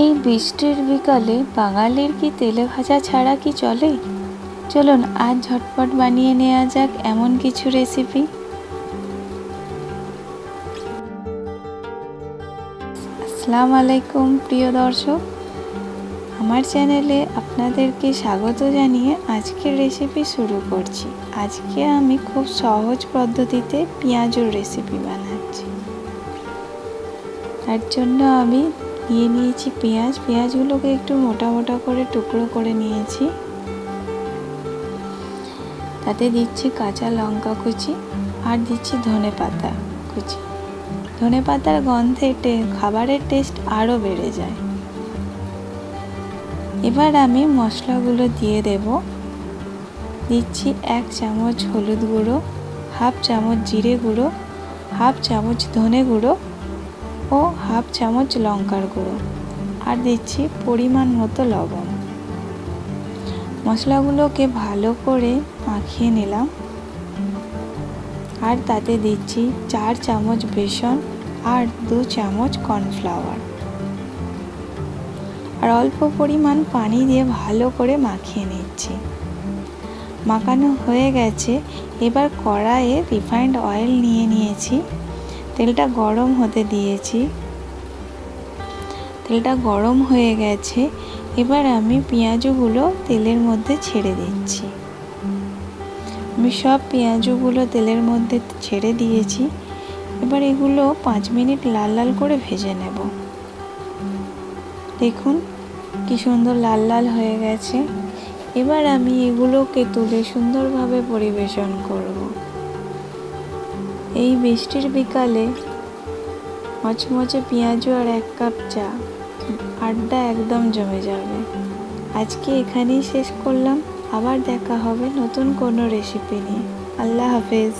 এই বৃষ্টির বিকালে বাঙালির কি তেলে ভাজা ছাড়া কি চলে? চলুন আজ ঝটপট বানিয়ে নেওয়া যাক এমন কিছু রেসিপি। আসসালামু আলাইকুম প্রিয় দর্শক, আমার চ্যানেলে আপনাদেরকে স্বাগত জানিয়ে আজকের রেসিপি শুরু করছি। আজকে আমি খুব সহজ পদ্ধতিতে পেঁয়াজুর রেসিপি বানাচ্ছি। তার জন্য আমি নিয়ে নিয়েছি পেঁয়াজগুলোকে একটু মোটা মোটা করে টুকরো করে নিয়েছি। তাতে দিচ্ছি কাঁচা লঙ্কা কুচি আর দিচ্ছি ধনেপাতা কুচি। ধনেপাতার গন্ধে খাবারের টেস্ট আরও বেড়ে যায়। এবার আমি মশলাগুলো দিয়ে দেব। দিচ্ছি 1 চামচ হলুদ গুঁড়ো, হাফ চামচ জিরে গুঁড়ো, হাফ চামচ ধনে গুঁড়ো ও হাফ চামচ লঙ্কার গুঁড়ো, আর দিচ্ছি পরিমাণ মতো লবণ। মশলাগুলোকে ভালো করে মাখিয়ে নিলাম। আর তাতে দিচ্ছি 4 চামচ বেসন আর 2 চামচ কর্নফ্লাওয়ার, আর অল্প পরিমাণ পানি দিয়ে ভালো করে মাখিয়ে নিচ্ছি। মাখানো হয়ে গেছে। এবার কড়াইয়ে রিফাইন্ড অয়েল নিয়ে নিয়েছি। তেলটা গরম হতে দিয়েছি। তেলটা গরম হয়ে গেছে। এবার আমি পেঁয়াজগুলো তেলের মধ্যে ছেড়ে দিচ্ছি। আমি সব পেঁয়াজগুলো তেলের মধ্যে ছেড়ে দিয়েছি। এবার এগুলো 5 মিনিট লাল লাল করে ভেজে নেব। দেখুন কি সুন্দর লাল লাল হয়ে গেছে। এবার আমি এগুলোকে তুলে সুন্দরভাবে পরিবেশন করব। এই বৃষ্টির বিকালে মচমচে পেঁয়াজু আর 1 কাপ চা, আড্ডা একদম জমে যাবে। আজকে এখানেই শেষ করলাম। আবার দেখা হবে নতুন কোনো রেসিপি নিয়ে। আল্লাহ হাফেজ।